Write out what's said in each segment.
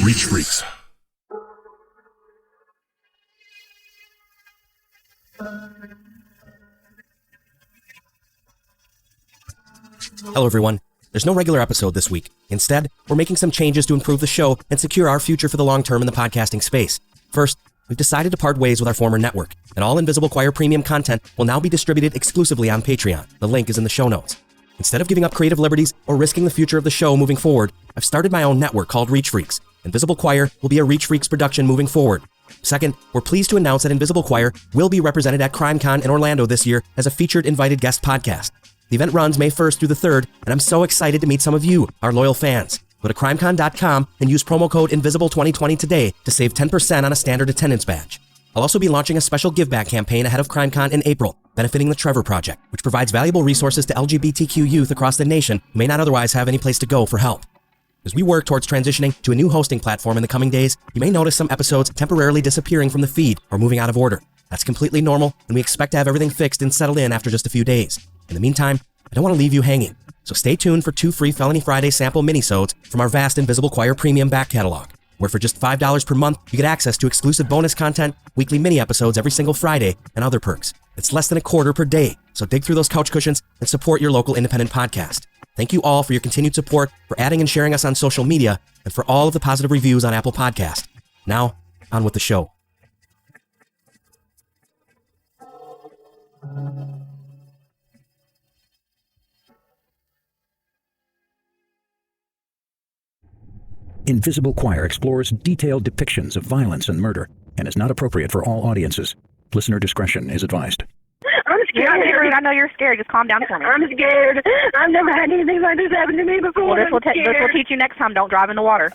Reach Freaks. Hello everyone. There's no regular episode this week. Instead, we're making some changes to improve the show and secure our future for the long term in the podcasting space. First, we've decided to part ways with our former network, and all Invisible Choir premium content will now be distributed exclusively on Patreon. The link is in the show notes. Instead of giving up creative liberties or risking the future of the show moving forward, I've started my own network called Reach Freaks. Invisible Choir will be a Reach Freaks production moving forward. Second, we're pleased to announce that Invisible Choir will be represented at CrimeCon in Orlando this year as a featured invited guest podcast. The event runs May 1st through the 3rd, and I'm so excited to meet some of you, our loyal fans. Go to crimecon.com and use promo code Invisible2020 today to save 10% on a standard attendance badge. I'll also be launching a special give-back campaign ahead of CrimeCon in April, benefiting the Trevor Project, which provides valuable resources to LGBTQ youth across the nation who may not otherwise have any place to go for help. As we work towards transitioning to a new hosting platform in the coming days, you may notice some episodes temporarily disappearing from the feed or moving out of order. That's completely normal, and we expect to have everything fixed and settled in after just a few days. In the meantime, I don't want to leave you hanging, so stay tuned for 2 free Felony Friday sample minisodes from our vast Invisible Choir premium back catalog, where for just $5 per month, you get access to exclusive bonus content, weekly mini episodes every single Friday, and other perks. It's less than $0.25 per day, so dig through those couch cushions and support your local independent podcast. Thank you all for your continued support, for adding and sharing us on social media, and for all of the positive reviews on Apple Podcast. Now, on with the show. Invisible Choir explores detailed depictions of violence and murder and is not appropriate for all audiences. Listener discretion is advised. I'm scared. I know you're scared. Just calm down for me. I'm scared. I've never had anything like this happen to me before. Well, this will teach you next time. Don't drive in the water.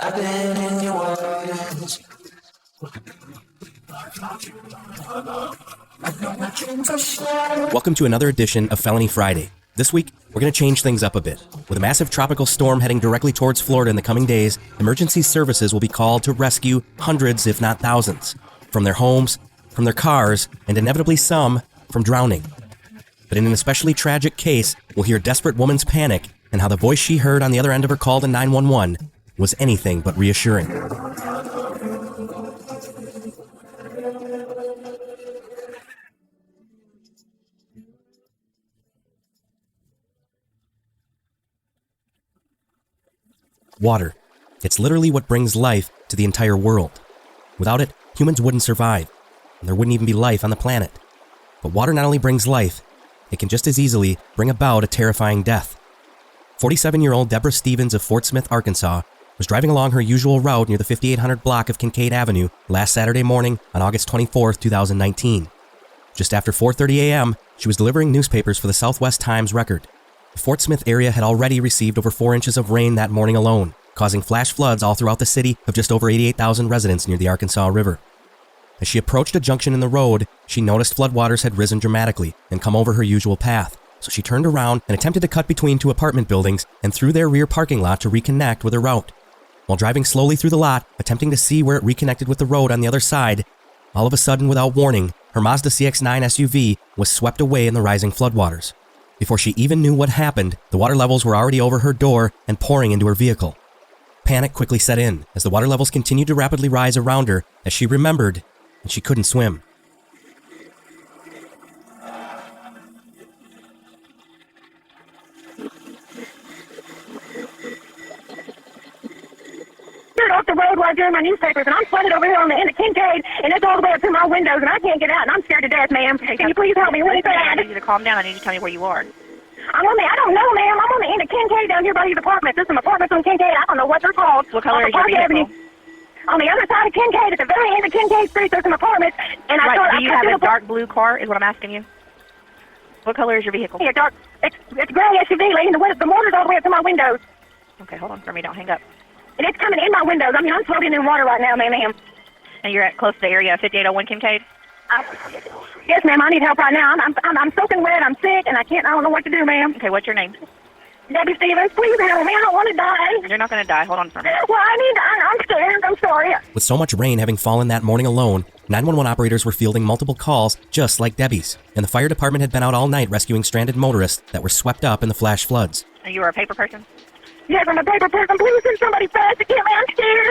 Welcome to another edition of Felony Friday. This week, we're going to change things up a bit. With a massive tropical storm heading directly towards Florida in the coming days, emergency services will be called to rescue hundreds, if not thousands, from their homes, from their cars, and inevitably some from drowning. But in an especially tragic case, we'll hear a desperate woman's panic and how the voice she heard on the other end of her call to 911 was anything but reassuring. Water. It's literally what brings life to the entire world. Without it, humans wouldn't survive, and there wouldn't even be life on the planet. But water not only brings life, it can just as easily bring about a terrifying death. 47-year-old Deborah Stevens of Fort Smith, Arkansas, was driving along her usual route near the 5800 block of Kincaid Avenue last Saturday morning on August 24, 2019. Just after 4:30 a.m., she was delivering newspapers for the Southwest Times-Record. The Fort Smith area had already received over 4 inches of rain that morning alone, causing flash floods all throughout the city of just over 88,000 residents near the Arkansas River. As she approached a junction in the road, she noticed floodwaters had risen dramatically and come over her usual path, so she turned around and attempted to cut between 2 apartment buildings and through their rear parking lot to reconnect with her route. While driving slowly through the lot, attempting to see where it reconnected with the road on the other side, all of a sudden, without warning, her Mazda CX-9 SUV was swept away in the rising floodwaters. Before she even knew what happened, the water levels were already over her door and pouring into her vehicle. Panic quickly set in as the water levels continued to rapidly rise around her as she remembered that she couldn't swim. Off the road while I'm doing my newspapers, and I'm flooded over here on the end of Kincaid, and it's all the way up to my windows, and I can't get out, and I'm scared to death, ma'am. Can you please help me really bad? I need you to calm down. I need you to tell me where you are. I don't know, ma'am. I'm on the end of Kincaid down here by these apartments. There's some apartments on Kincaid. I don't know what they're called. What color is your vehicle? On the other side of Kincaid, at the very end of Kincaid Street, there's some apartments, and I thought... Do you have a dark blue car, is what I'm asking you? What color is your vehicle? Yeah, dark. It's gray SUV, lady. The motor's all the way up to my windows. Okay, hold on for me. Don't hang up. And it's coming in my windows. I mean, I'm floating in water right now, ma'am. And you're at close to the area of 5801 Kincaid? Yes, ma'am. I need help right now. I'm soaking wet. I'm sick, and I don't know what to do, ma'am. Okay, what's your name? Debbie Stevens, please help me. I don't want to die. You're not going to die. Hold on for me. Well, I'm scared. I'm sorry. With so much rain having fallen that morning alone, 911 operators were fielding multiple calls just like Debbie's, and the fire department had been out all night rescuing stranded motorists that were swept up in the flash floods. And you were a paper person? Yes, I'm a paper person. Please send somebody fast to get me. I'm scared.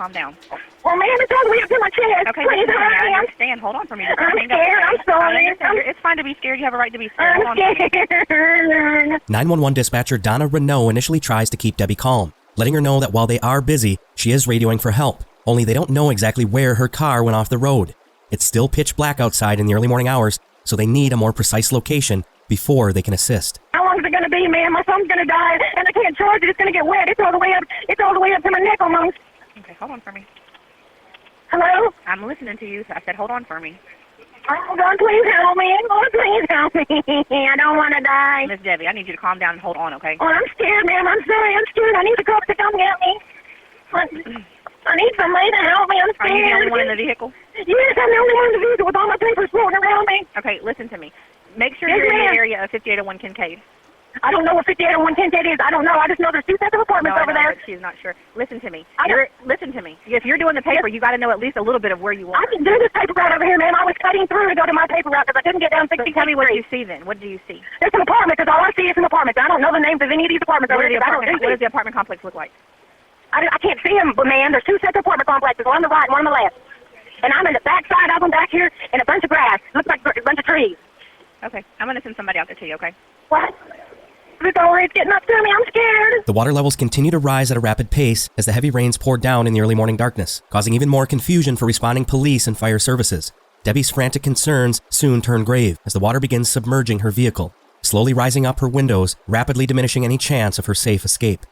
calm down. Well, ma'am, it's all the way up to my chest. Okay, Please, listen to me. I hurry. understand. Hold on for me. Just I'm hang up, scared. okay? I'm sorry. I understand. It's fine to be scared. You have a right to be scared. Hold on I'm for me. scared. 911 dispatcher Donna Renault initially tries to keep Debbie calm, letting her know that while they are busy, she is radioing for help, only they don't know exactly where her car went off the road. It's still pitch black outside in the early morning hours, so they need a more precise location before they can assist. How long is it going to be, ma'am? My phone's going to die, and I can't charge it. It's going to get wet. It's all the way up. It's all the way up to my neck almost. Okay, hold on for me. Hello? I'm listening to you, so I said hold on for me. Oh, God, please help me. Oh, please help me. I don't want to die. Miss Debbie, I need you to calm down and hold on, okay? Oh, I'm scared, ma'am. I'm sorry. I'm scared. I need the cops to come get me. I need somebody to help me. I'm Are scared. you the only one in the vehicle? Yes, I'm the only one in the vehicle with all my papers floating around me. Okay, listen to me. Make sure Yes, you're in ma'am. the area of 5801 Kincaid. I don't know what 5801 Kincaid is. I don't know. I just know there's 2 sets of apartments No, I over know, there. but she's not sure. Listen to me. I don't- Listen to me. If you're doing the paper, you got to know at least a little bit of where you are. I can do this paper route over here, ma'am. I was cutting through to go to my paper route because I couldn't get down So 60 tell me what Street. you see then. What do you see? There's some apartments because all I see is some apartments. I don't know the names of any of these apartments over What here. 'Cause does the apartment complex look like? I can't see them, but, man, there's 2 sets of apartment complexes, one on the right and one on the left. And I'm in the back side of them back here in a bunch of grass. Looks like a bunch of trees. Okay, I'm going to send somebody out there to you, okay? What? It's getting up to me. I'm scared. The water levels continue to rise at a rapid pace as the heavy rains pour down in the early morning darkness, causing even more confusion for responding police and fire services. Debbie's frantic concerns soon turn grave as the water begins submerging her vehicle, slowly rising up her windows, rapidly diminishing any chance of her safe escape.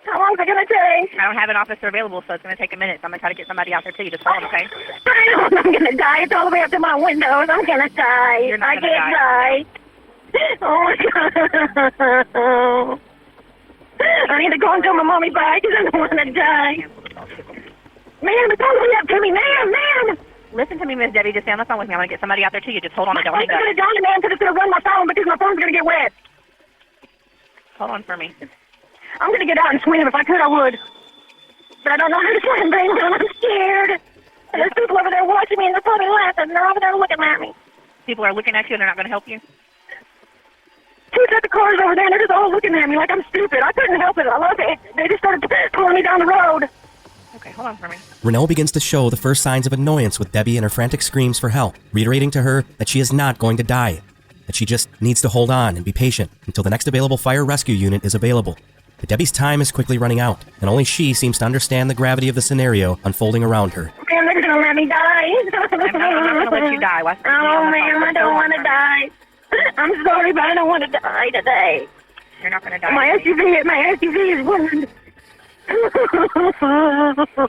How long is it going to take? I don't have an officer available, so it's going to take a minute. So I'm going to try to get somebody out there to you. Just hold on, okay? I know I'm going to die. It's all the way up to my windows. I'm going to die. You're not I gonna can't die. Oh, my God. I need to go and tell my mommy bye because I don't want to die. Ma'am, it's all the way up to me. Ma'am. Listen to me, Miss Debbie. Just stay on the phone with me. I'm going to get somebody out there to you. Just hold on and don't I'm hang up. going to die, ma'am, because it's going to run my phone because my phone's going to get wet. Hold on for me. I'm going to get out and swim. If I could, I would. But I don't know how to swim, baby. I'm scared. And there's people over there watching me, and they're probably laughing. They're over there looking at me. People are looking at you, and they're not going to help you? 2 sets of cars over there, and they're just all looking at me like I'm stupid. I couldn't help it. I love it. They just started pulling me down the road. Okay, hold on for me. Renault begins to show the first signs of annoyance with Debbie and her frantic screams for help, reiterating to her that she is not going to die, that she just needs to hold on and be patient until the next available fire rescue unit is available. But Debbie's time is quickly running out, and only she seems to understand the gravity of the scenario unfolding around her. Man, they're going to let me die. I'm not going to let you die. Why Oh, man, I don't want to die. I'm sorry, but I don't want to die today. You're not going to die. My SUV is ruined.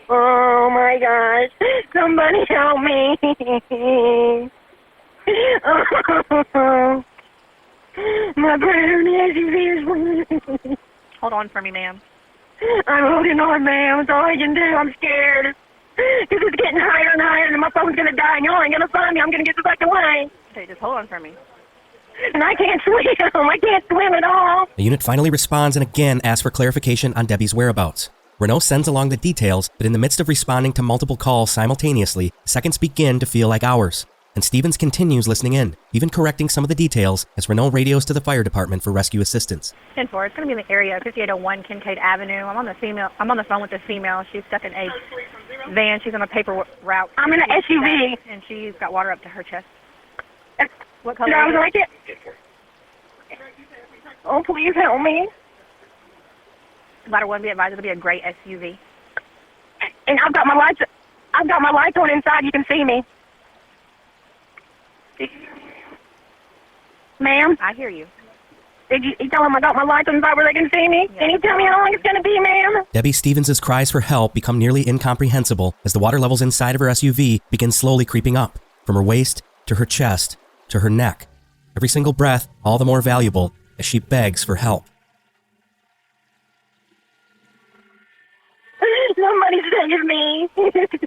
Oh, my gosh. Somebody help me. Oh, my brand new SUV is ruined. Hold on for me, ma'am. I'm holding on, ma'am. That's all I can do. I'm scared. Because it's getting higher and higher, and my phone's going to die, and y'all ain't going to find me. I'm going to get sucked away. Okay, just hold on for me. And I can't swim. I can't swim at all. The unit finally responds and again asks for clarification on Debbie's whereabouts. Renault sends along the details, but in the midst of responding to multiple calls simultaneously, seconds begin to feel like hours. And Stevens continues listening in, even correcting some of the details as Renault radios to the fire department for rescue assistance. 10-4. It's going to be in the area of 5801 Kincaid Avenue. I'm on the phone with the female. She's stuck in a van. She's on a paper route. I'm in an SUV. And she's got water up to her chest. What color Sounds is it? like it. Oh, please help me. Ladder 1, be advised, it'll be a gray SUV. And I've got my lights on inside. You can see me. Ma'am, I hear you. did you tell them I got my lights on inside where they can see me? Yeah. Can you tell me how long it's going to be, ma'am? Debbie Stevens' cries for help become nearly incomprehensible as the water levels inside of her SUV begin slowly creeping up, from her waist to her chest to her neck. Every single breath all the more valuable as she begs for help. Somebody save me.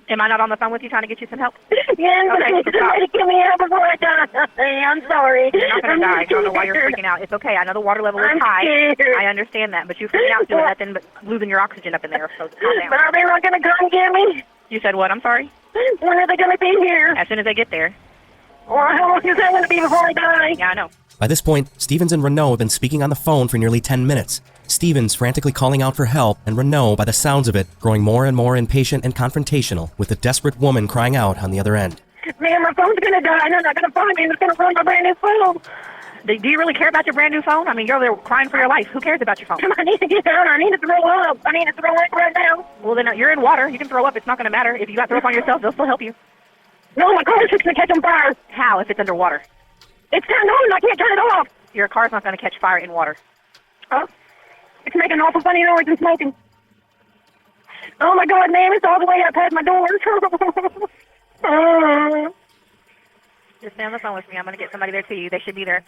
Am I not on the phone with you trying to get you some help? Yes, but I need somebody to give me help before I die. I'm sorry. You're not going to die. I don't know why you're freaking out. It's okay. I know the water level is I'm high. scared. I understand that. But you freaking out doing nothing but losing your oxygen up in there. So calm But down. are they not going to come get me? You said what? I'm sorry? When are they going to be here? As soon as they get there. Or how long is that going to be before I die? Yeah, I know. By this point, Stevens and Renault have been speaking on the phone for nearly 10 minutes. Stevens frantically calling out for help, and Renault, by the sounds of it, growing more and more impatient and confrontational with the desperate woman crying out on the other end. Man, my phone's gonna die, and they're not gonna find me, and it's gonna ruin my brand new phone. Do you really care about your brand new phone? I mean, you're there crying for your life. Who cares about your phone? I need to get down. I need to throw up. I need to throw up right now. Well, then you're in water. You can throw up. It's not going to matter. If you got to throw up on yourself, they'll still help you. No, my car's just gonna catch on fire. How if it's underwater? It's turned on. I can't turn it off. Your car's not going to catch fire in water. Oh, it's making an awful funny noise and smoking. Oh my God, man! It's all the way up past my door. Just stay on the phone with me. I'm going to get somebody there to you. They should be there.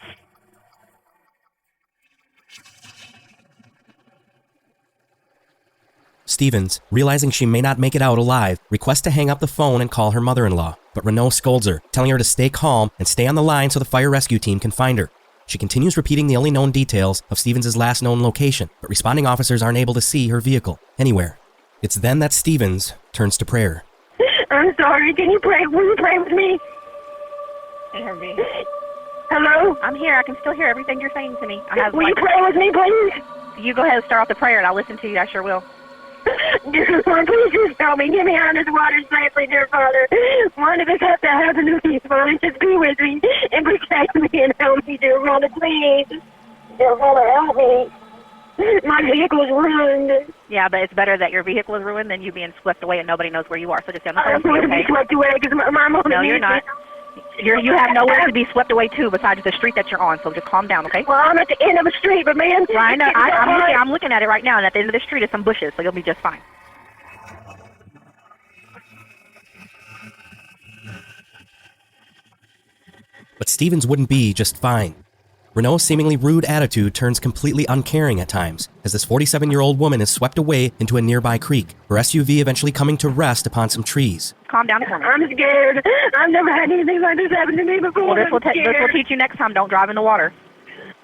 Stevens, realizing she may not make it out alive, requests to hang up the phone and call her mother-in-law, but Renault scolds her, telling her to stay calm and stay on the line so the fire rescue team can find her. She continues repeating the only known details of Stevens' last known location, but responding officers aren't able to see her vehicle anywhere. It's then that Stevens turns to prayer. I'm sorry. Can you pray? Will you pray with me? Hear me. Hello? I'm here. I can still hear everything you're saying to me. Will you pray with me, please? You go ahead and start off the prayer, and I'll listen to you. I sure will. Dear Lord, please just help me. Get me out of this water safely, dear Father. Why did this have to happen to me, Father? Just be with me and protect me and help me, dear Father, please. Dear Father, help me. My vehicle is ruined. Yeah, but it's better that your vehicle is ruined than you being swept away and nobody knows where you are. So just stay on the phone I'm with going me, to okay? be swept away because my mom No, you're not. You have nowhere to be swept away to besides the street that you're on, so just calm down, okay? Well, I'm at the end of the street, but man... Well, I know. I'm looking at it right now, and at the end of the street is some bushes, so you'll be just fine. But Stevens wouldn't be just fine. Renault's seemingly rude attitude turns completely uncaring at times, as this 47-year-old woman is swept away into a nearby creek, her SUV eventually coming to rest upon some trees. Calm down for me. I'm scared. I've never had anything like this happen to me before. Well, this will teach you next time. Don't drive in the water.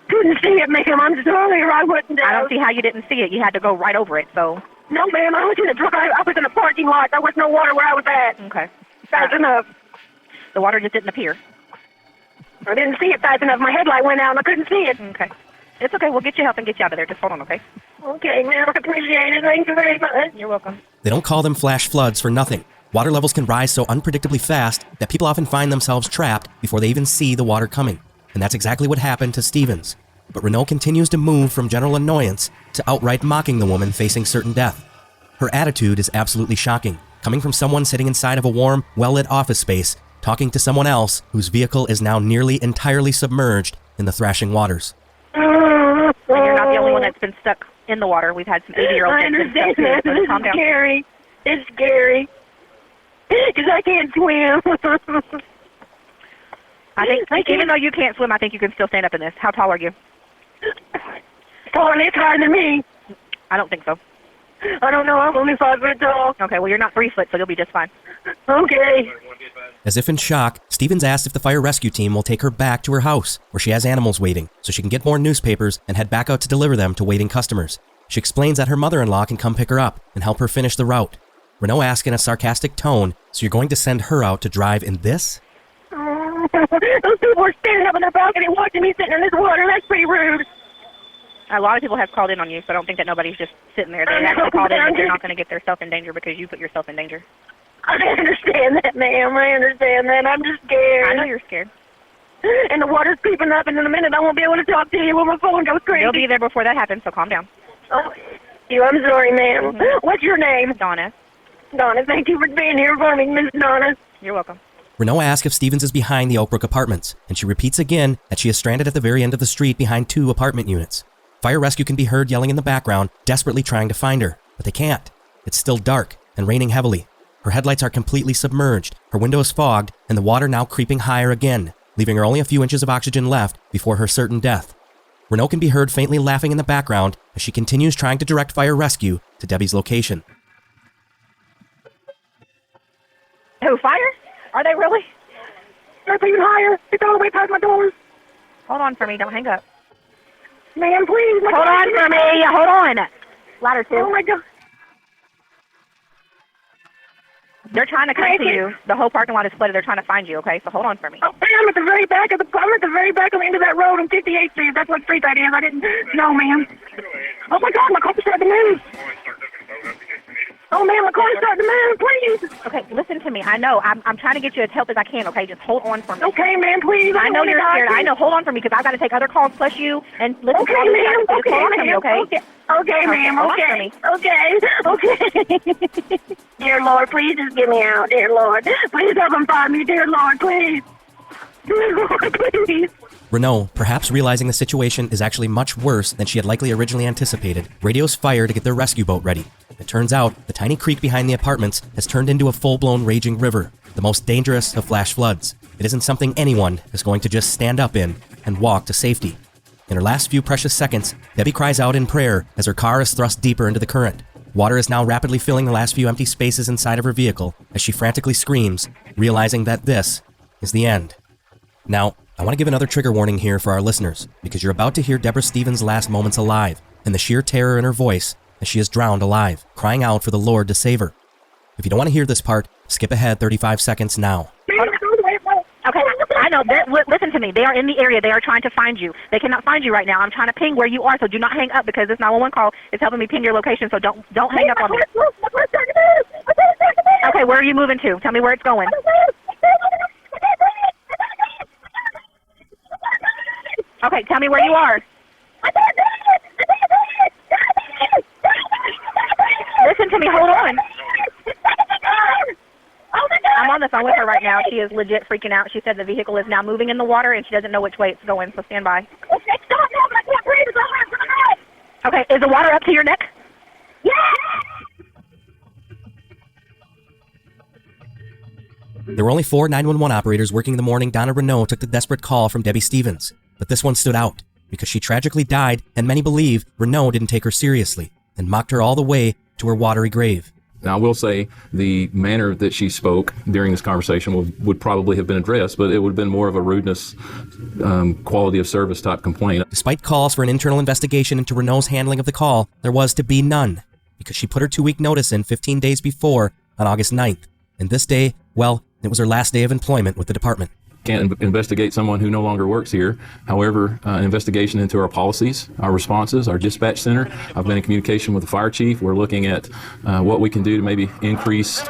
Couldn't see it, ma'am. I'm sorry, or I wouldn't have. I don't see how you didn't see it. You had to go right over it, so... No, ma'am. I was in a drive. I was in a parking lot. There was no water where I was at. Okay. Fast enough. The water just didn't appear. I didn't see it fast enough. My headlight went out and I couldn't see it. Okay. It's okay. We'll get you help and get you out of there. Just hold on, okay? Okay, ma'am. I appreciate it. Thank you very much. You're welcome. They don't call them flash floods for nothing. Water levels can rise so unpredictably fast that people often find themselves trapped before they even see the water coming. And that's exactly what happened to Stevens. But Renault continues to move from general annoyance to outright mocking the woman facing certain death. Her attitude is absolutely shocking, coming from someone sitting inside of a warm, well-lit office space, talking to someone else whose vehicle is now nearly entirely submerged in the thrashing waters. And you're not the only one that's been stuck in the water. We've had some 80-year-olds I that's been understand stuck that. too, so This calm is down. scary. It's scary. Because I can't swim. I think even though you can't swim, I think you can still stand up in this. How tall are you? It's higher than me. I don't think so. I don't know. I'm only 5 foot tall. Okay, well, you're not 3 foot, so you'll be just fine. Okay. As if in shock, Stevens asks if the fire rescue team will take her back to her house, where she has animals waiting, so she can get more newspapers and head back out to deliver them to waiting customers. She explains that her mother-in-law can come pick her up and help her finish the route. Renault asks in a sarcastic tone, so you're going to send her out to drive in this? Those people are standing up in their balcony watching me sitting in this water. That's pretty rude. A lot of people have called in on you, so I don't think that nobody's just sitting there. They actually called in that they're not going to get themselves in danger because you put yourself in danger. I understand that, ma'am. I understand that. I'm just scared. I know you're scared. And the water's creeping up, and in a minute I won't be able to talk to you when my phone goes crazy. You'll be there before that happens, so calm down. Oh, I'm sorry, ma'am. Mm-hmm. What's your name? Donna. Donna, thank you for being here for me, Miss Donna. You're welcome. Renault asks if Stevens is behind the Oakbrook apartments, and she repeats again that she is stranded at the very end of the street behind 2 apartment units. Fire rescue can be heard yelling in the background, desperately trying to find her, but they can't. It's still dark and raining heavily. Her headlights are completely submerged, her window is fogged, and the water now creeping higher again, leaving her only a few inches of oxygen left before her certain death. Renault can be heard faintly laughing in the background as she continues trying to direct fire rescue to Debbie's location. Who, fire? Are they really? It's even higher. It's all the way past my doors. Hold on for me. Don't hang up. Ma'am, please. Hold on for me. Hold on. Ladder 2. Oh, my God. They're trying to come to you. The whole parking lot is flooded. They're trying to find you, okay? So hold on for me. Oh, I'm at the very back of the end of that road on 58th Street. That's what street that is. I didn't know, ma'am. Oh my God, my car's starting to move. Oh man, my car's starting to move, please. Okay, listen to me. I know. I'm trying to get you as help as I can, okay? Just hold on for me. Okay, ma'am, please. I know you're scared. I know. Hold on for me, because I've got to take other calls plus you. And listen Okay, to all ma'am. this. Just Okay, hold on for me, ma'am. okay? Okay, ma'am. hold on Okay. for Okay. Dear Lord, please just get me out. Dear Lord, please help them find me. Dear Lord, please. Dear Lord, please. Renault, perhaps realizing the situation is actually much worse than she had likely originally anticipated, radios fire to get their rescue boat ready. It turns out the tiny creek behind the apartments has turned into a full-blown raging river, the most dangerous of flash floods. It isn't something anyone is going to just stand up in and walk to safety. In her last few precious seconds, Debbie cries out in prayer as her car is thrust deeper into the current. Water is now rapidly filling the last few empty spaces inside of her vehicle as she frantically screams, realizing that this is the end. Now, I want to give another trigger warning here for our listeners, because you're about to hear Deborah Stevens' last moments alive and the sheer terror in her voice as she is drowned alive, crying out for the Lord to save her. If you don't want to hear this part, skip ahead 35 seconds now. Okay, I know. Listen to me. They are in the area. They are trying to find you. They cannot find you right now. I'm trying to ping where you are, so do not hang up, because this 911 call is helping me ping your location, so don't hang up on me. Okay, where are you moving to? Tell me where it's going. Okay, tell me where you are. Listen to me. Hold on. I'm on the phone with her right now. She is legit freaking out. She said the vehicle is now moving in the water, and she doesn't know which way it's going, so stand by. Okay, is the water up to your neck? There were only 4 911 operators working the morning Donna Renault took the desperate call from Debbie Stevens. But this one stood out, because she tragically died, and many believe Renault didn't take her seriously and mocked her all the way to her watery grave. Now, I will say the manner that she spoke during this conversation would probably have been addressed, but it would have been more of a rudeness, quality of service type complaint. Despite calls for an internal investigation into Renault's handling of the call, there was to be none, because she put her 2-week notice in 15 days before on August 9th. And this day, well, it was her last day of employment with the department. Can't investigate someone who no longer works here. However, an investigation into our policies, our responses, our dispatch center. I've been in communication with the fire chief. We're looking at what we can do to maybe increase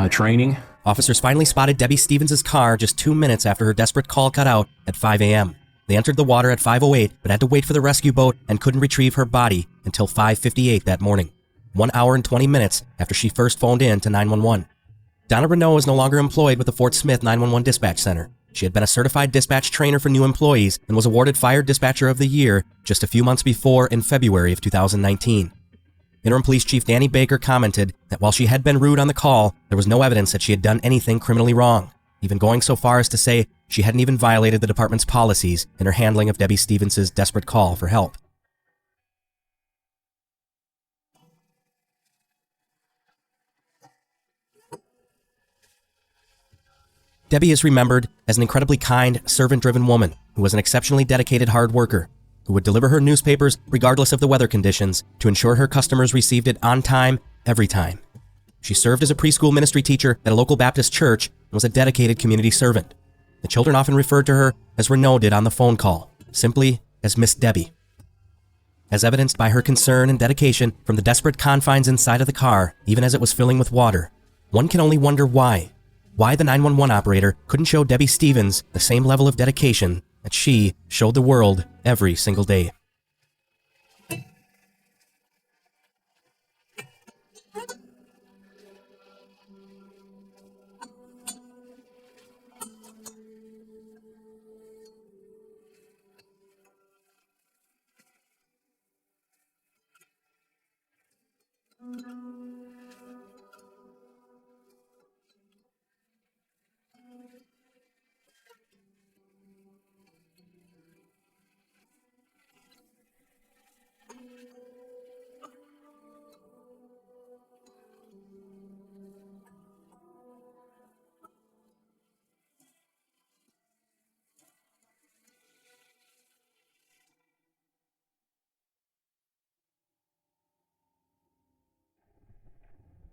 training. Officers finally spotted Debbie Stevens' car just 2 minutes after her desperate call cut out at 5 a.m. They entered the water at 5:08, but had to wait for the rescue boat and couldn't retrieve her body until 5:58 that morning, 1 hour and 20 minutes after she first phoned in to 911. Donna Renault is no longer employed with the Fort Smith 911 Dispatch Center. She had been a certified dispatch trainer for new employees and was awarded Fire Dispatcher of the Year just a few months before in February of 2019. Interim Police Chief Danny Baker commented that while she had been rude on the call, there was no evidence that she had done anything criminally wrong, even going so far as to say she hadn't even violated the department's policies in her handling of Debbie Stevens' desperate call for help. Debbie is remembered as an incredibly kind, servant-driven woman who was an exceptionally dedicated hard worker, who would deliver her newspapers regardless of the weather conditions to ensure her customers received it on time, every time. She served as a preschool ministry teacher at a local Baptist church and was a dedicated community servant. The children often referred to her as Renault did on the phone call, simply as Miss Debbie. As evidenced by her concern and dedication from the desperate confines inside of the car, even as it was filling with water, one can only wonder why. Why the 911 operator couldn't show Debbie Stevens the same level of dedication that she showed the world every single day.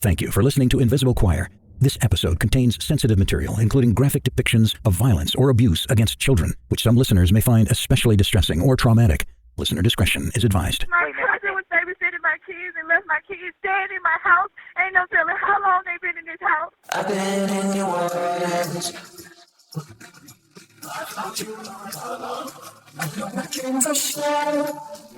Thank you for listening to Invisible Choir. This episode contains sensitive material, including graphic depictions of violence or abuse against children, which some listeners may find especially distressing or traumatic. Listener discretion is advised. My cousin was babysitting my kids and left my kids dead in my house. Ain't no telling how long they've been in this house. I've been in your words.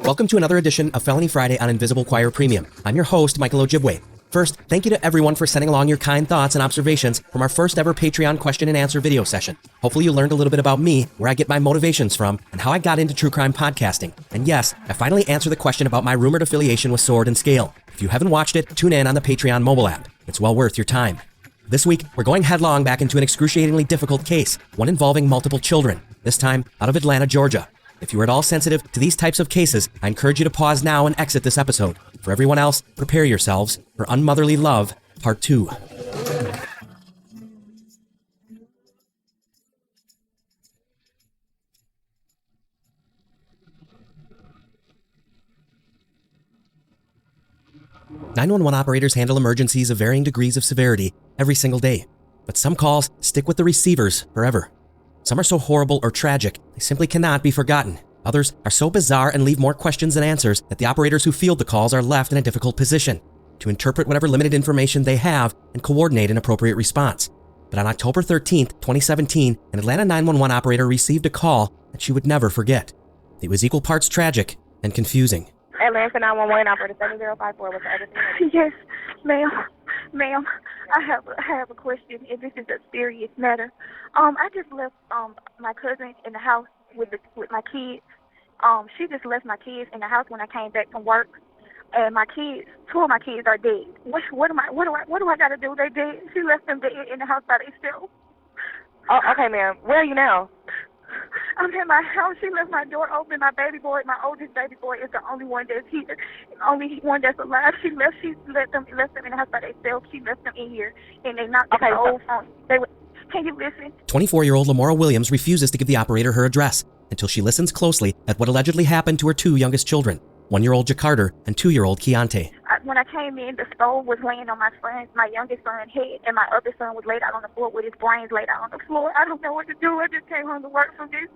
Welcome to another edition of Felony Friday on Invisible Choir Premium. I'm your host, Michael Ojibway. First, thank you to everyone for sending along your kind thoughts and observations from our first ever Patreon question and answer video session. Hopefully you learned a little bit about me, where I get my motivations from, and how I got into true crime podcasting. And yes, I finally answered the question about my rumored affiliation with Sword and Scale. If you haven't watched it, tune in on the Patreon mobile app. It's well worth your time. This week, we're going headlong back into an excruciatingly difficult case, one involving multiple children, this time out of Atlanta, Georgia. If you are at all sensitive to these types of cases, I encourage you to pause now and exit this episode. For everyone else, prepare yourselves for Unmotherly Love, Part 2. "911 operators handle emergencies of varying degrees of severity every single day, but some calls stick with the receivers forever. Some are so horrible or tragic, they simply cannot be forgotten. Others are so bizarre and leave more questions than answers that the operators who field the calls are left in a difficult position to interpret whatever limited information they have and coordinate an appropriate response. But on October 13th, 2017, an Atlanta 911 operator received a call that she would never forget. It was equal parts tragic and confusing. Atlanta 911 operator 7054. What's the other thing? Yes, ma'am. Ma'am, I have a question, and this is a serious matter. I just left my cousin in the house with my kids. She just left my kids in the house when I came back from work, and my kids, two of my kids are dead. What do I got to do? They dead. She left them dead in the house by themselves. Oh, okay, ma'am. Where are you now? I'm in my house. She left my door open. My baby boy, my oldest baby boy, is the only one that's here, the only one that's alive. She left them in the house by themselves. She left them in here, and they knocked on the old phone. Can you listen? 24-year-old Lamora Williams refuses to give the operator her address until she listens closely at what allegedly happened to her two youngest children, 1-year-old Jacarter and 2-year-old Keontae. When I came in, the stove was laying on my youngest son's head, and my other son was laid out on the floor with his brains laid out on the floor. I don't know what to do. I just came home to work from this,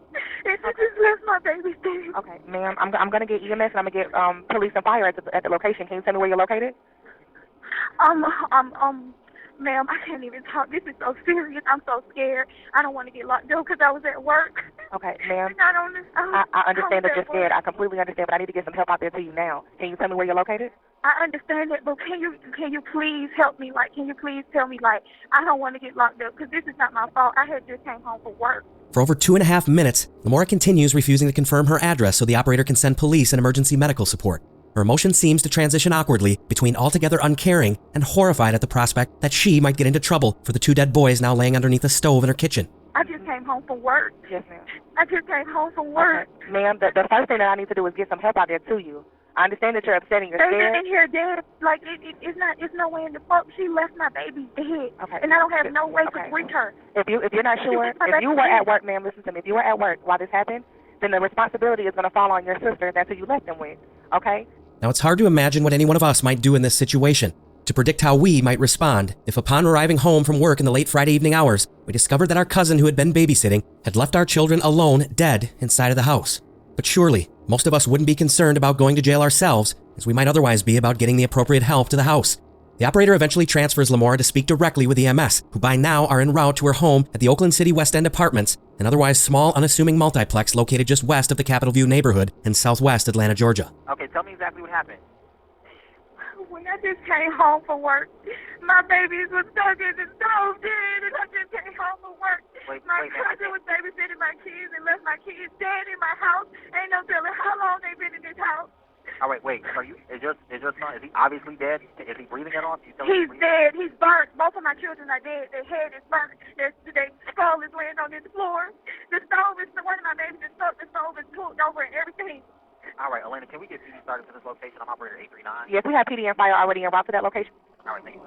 and she just left my baby dead. Okay, ma'am. I'm gonna get EMS and I'm gonna get police and fire at the location. Can you tell me where you're located? Ma'am, I can't even talk. This is so serious. I'm so scared. I don't want to get locked up because I was at work. Okay, ma'am. I understand that you're scared. I completely understand, but I need to get some help out there to you now. Can you tell me where you're located? I understand that, but can you please help me? Can you please tell me, I don't want to get locked up because this is not my fault. I had just came home from work. For over 2.5 minutes, Lamora continues refusing to confirm her address so the operator can send police and emergency medical support. Her emotion seems to transition awkwardly between altogether uncaring and horrified at the prospect that she might get into trouble for the two dead boys now laying underneath a stove in her kitchen. I just came home from work. Yes, ma'am. I just came home from work. Okay. Ma'am, the first thing that I need to do is get some help out there to you. I understand that you're upset and you're They're scared. in here dead. It's no way in the fuck. She left my baby dead. Okay. And I don't have no way to reach her. If you're not sure, if you were at work, ma'am, listen to me. If you were at work while this happened, then the responsibility is going to fall on your sister. That's who you left them with. Okay? Now, it's hard to imagine what any one of us might do in this situation, to predict how we might respond if upon arriving home from work in the late Friday evening hours, we discovered that our cousin who had been babysitting had left our children alone, dead, inside of the house. But surely, most of us wouldn't be concerned about going to jail ourselves, as we might otherwise be about getting the appropriate help to the house. The operator eventually transfers Lamora to speak directly with EMS, who by now are en route to her home at the Oakland City West End Apartments, an otherwise small, unassuming multiplex located just west of the Capitol View neighborhood in southwest Atlanta, Georgia. Okay, tell me exactly what happened. When I just came home from work, my babies was stuck in the stove dead, and I just came home from work. My cousin was babysitting my kids and left my kids dead in my house. Ain't no telling how long they've been in this house. All right, wait. So is your son, is he obviously dead? Is he breathing at all? He's dead. He's burnt. Both of my children are dead. Their head is burnt. Their skull is laying on this floor. The stove is, one of my babies is stuck. The stove is cooked over and everything. All right, Elena, can we get PD started to this location? I'm operator 839. Yes, we have PD and fire already en route to that location. All right, thank you.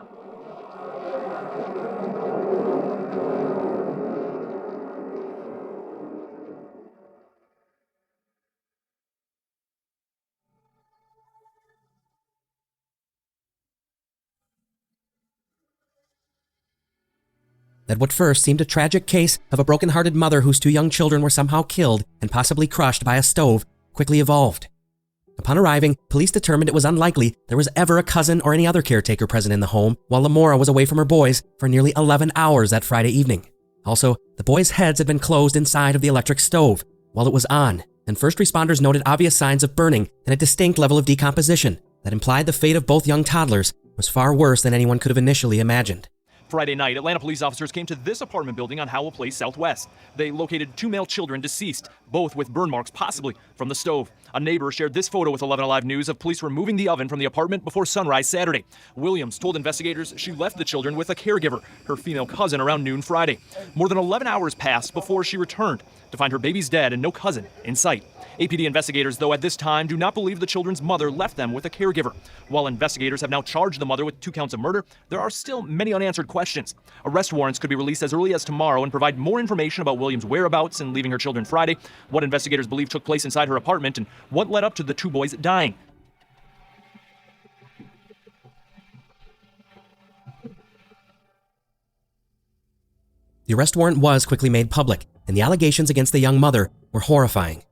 that what first seemed a tragic case of a broken-hearted mother whose 2 young children were somehow killed and possibly crushed by a stove quickly evolved. Upon arriving, police determined it was unlikely there was ever a cousin or any other caretaker present in the home while Lamora was away from her boys for nearly 11 hours that Friday evening. Also, the boys' heads had been closed inside of the electric stove while it was on, and first responders noted obvious signs of burning and a distinct level of decomposition that implied the fate of both young toddlers was far worse than anyone could have initially imagined. Friday night, Atlanta police officers came to this apartment building on Howell Place Southwest. They located 2 male children deceased, both with burn marks possibly from the stove. A neighbor shared this photo with 11 Alive News of police removing the oven from the apartment before sunrise Saturday. Williams told investigators she left the children with a caregiver, her female cousin, around noon Friday. More than 11 hours passed before she returned to find her babies dead and no cousin in sight. APD investigators, though, at this time do not believe the children's mother left them with a caregiver. While investigators have now charged the mother with 2 counts of murder, there are still many unanswered questions. Arrest warrants could be released as early as tomorrow and provide more information about Williams' whereabouts and leaving her children Friday, what investigators believe took place inside her apartment, and what led up to the 2 boys dying. The arrest warrant was quickly made public, and the allegations against the young mother were horrifying.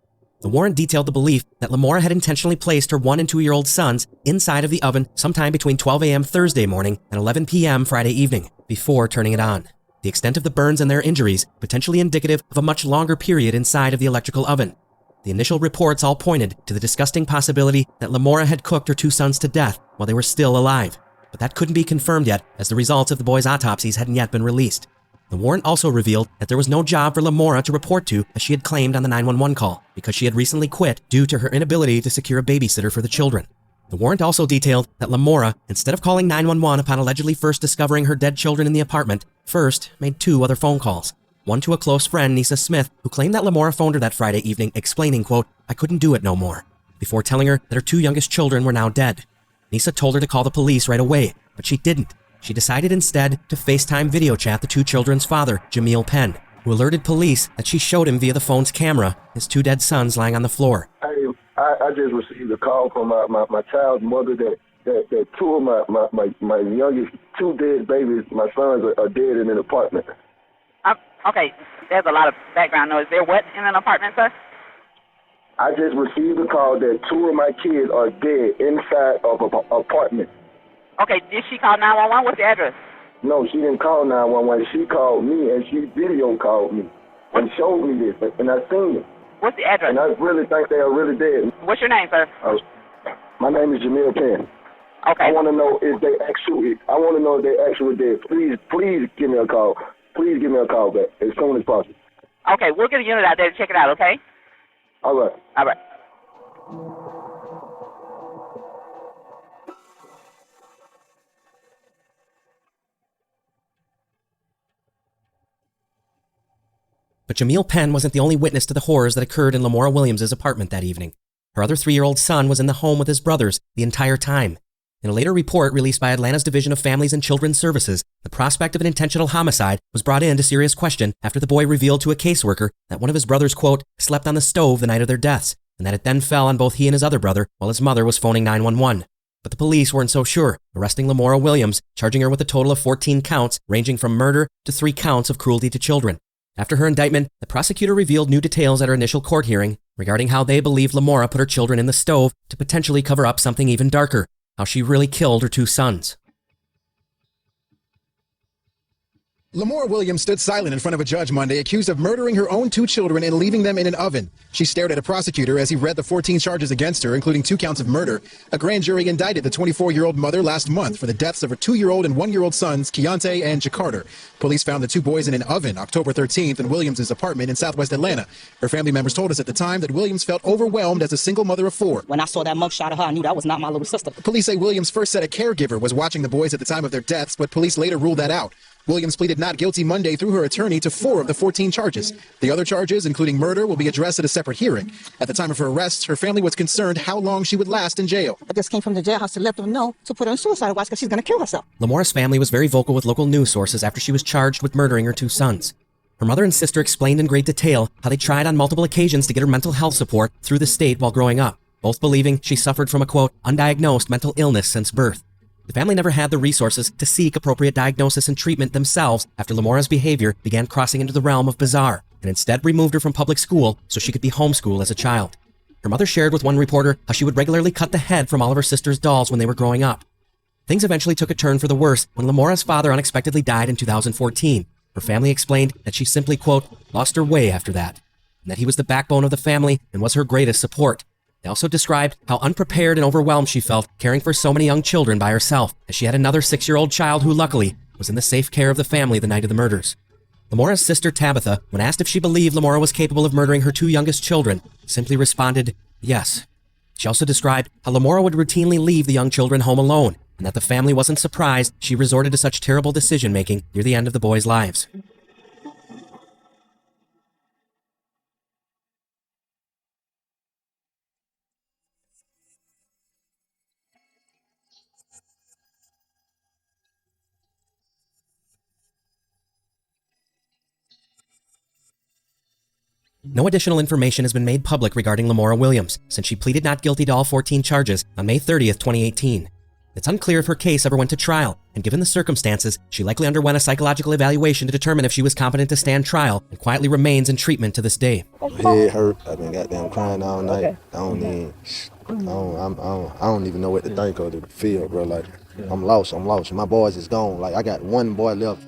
The warrant detailed the belief that Lamora had intentionally placed her 1- and 2-year-old sons inside of the oven sometime between 12 a.m. Thursday morning and 11 p.m. Friday evening before turning it on. The extent of the burns and their injuries potentially indicative of a much longer period inside of the electrical oven. The initial reports all pointed to the disgusting possibility that Lamora had cooked her 2 sons to death while they were still alive, but that couldn't be confirmed yet as the results of the boys' autopsies hadn't yet been released. The warrant also revealed that there was no job for Lamora to report to as she had claimed on the 911 call because she had recently quit due to her inability to secure a babysitter for the children. The warrant also detailed that Lamora, instead of calling 911 upon allegedly first discovering her dead children in the apartment, first made 2 other phone calls. One to a close friend, Nisa Smith, who claimed that Lamora phoned her that Friday evening explaining, quote, "I couldn't do it no more," before telling her that her 2 youngest children were now dead. Nisa told her to call the police right away, but she didn't. She decided instead to FaceTime video chat the 2 children's father, Jamil Penn, who alerted police that she showed him via the phone's camera his 2 dead sons lying on the floor. I just received a call from my child's mother that 2 of my youngest 2 dead babies, my sons, are dead in an apartment. Okay, there's a lot of background noise there. What in an apartment, sir? I just received a call that 2 of my kids are dead inside of an apartment. Okay, did she call 911? What's the address? No, she didn't call 911. She called me and she video called me and showed me this, and I seen it. What's the address? And I really think they are really dead. What's your name, sir? My name is Jamil Penn. Okay. I want to know if they actually dead. Please give me a call. Please give me a call back as soon as possible. Okay, we'll get a unit out there to check it out, okay? All right. All right. But Jamil Penn wasn't the only witness to the horrors that occurred in Lamora Williams' apartment that evening. Her other 3-year-old son was in the home with his brothers the entire time. In a later report released by Atlanta's Division of Families and Children's Services, the prospect of an intentional homicide was brought into serious question after the boy revealed to a caseworker that one of his brothers, quote, slept on the stove the night of their deaths, and that it then fell on both he and his other brother while his mother was phoning 911. But the police weren't so sure, arresting Lamora Williams, charging her with a total of 14 counts, ranging from murder to 3 counts of cruelty to children. After her indictment, the prosecutor revealed new details at her initial court hearing regarding how they believed Lamora put her children in the stove to potentially cover up something even darker, how she really killed her 2 sons. Lamora Williams stood silent in front of a judge Monday, accused of murdering her own 2 children and leaving them in an oven. She stared at a prosecutor as he read the 14 charges against her, including 2 counts of murder. A grand jury indicted the 24-year-old mother last month for the deaths of her 2-year-old and 1-year-old sons, Keontae and Jacarter. Police found the 2 boys in an oven October 13th in Williams' apartment in southwest Atlanta. Her family members told us at the time that Williams felt overwhelmed as a single mother of 4. When I saw that mugshot of her, I knew that was not my little sister. Police say Williams first said a caregiver was watching the boys at the time of their deaths, but police later ruled that out. Williams pleaded not guilty Monday through her attorney to 4 of the 14 charges. The other charges, including murder, will be addressed at a separate hearing. At the time of her arrest, her family was concerned how long she would last in jail. I just came from the jailhouse to let them know to put her in suicide watch because she's going to kill herself. Lamora's family was very vocal with local news sources after she was charged with murdering her 2 sons. Her mother and sister explained in great detail how they tried on multiple occasions to get her mental health support through the state while growing up, both believing she suffered from a, quote, undiagnosed mental illness since birth. The family never had the resources to seek appropriate diagnosis and treatment themselves after Lamora's behavior began crossing into the realm of bizarre, and instead removed her from public school so she could be homeschooled as a child. Her mother shared with one reporter how she would regularly cut the head from all of her sister's dolls when they were growing up. Things eventually took a turn for the worse when Lamora's father unexpectedly died in 2014. Her family explained that she simply, quote, lost her way after that, and that he was the backbone of the family and was her greatest support. They also described how unprepared and overwhelmed she felt caring for so many young children by herself, as she had another 6-year-old child who luckily was in the safe care of the family the night of the murders. Lamora's sister Tabitha, when asked if she believed Lamora was capable of murdering her 2 youngest children, simply responded, yes. She also described how Lamora would routinely leave the young children home alone, and that the family wasn't surprised she resorted to such terrible decision-making near the end of the boys' lives. No additional information has been made public regarding Lamora Williams since she pleaded not guilty to all 14 charges on May 30th, 2018. It's unclear if her case ever went to trial, and given the circumstances, she likely underwent a psychological evaluation to determine if she was competent to stand trial and quietly remains in treatment to this day. My head hurt. I've been goddamn crying all night. Okay. I don't even know what to think or to feel, bro. Like, I'm lost. My boys is gone. Like, I got one boy left.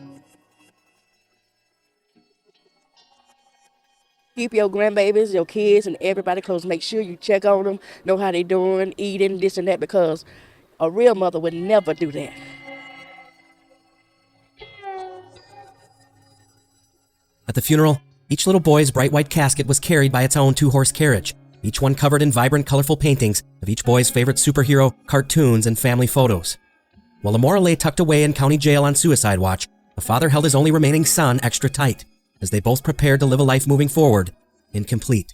Keep your grandbabies, your kids, and everybody close. Make sure you check on them, know how they doing, eating, this and that, because a real mother would never do that. At the funeral, each little boy's bright white casket was carried by its own 2-horse carriage, each one covered in vibrant, colorful paintings of each boy's favorite superhero, cartoons, and family photos. While Lamora lay tucked away in county jail on suicide watch, the father held his only remaining son extra tight, as they both prepared to live a life moving forward, incomplete.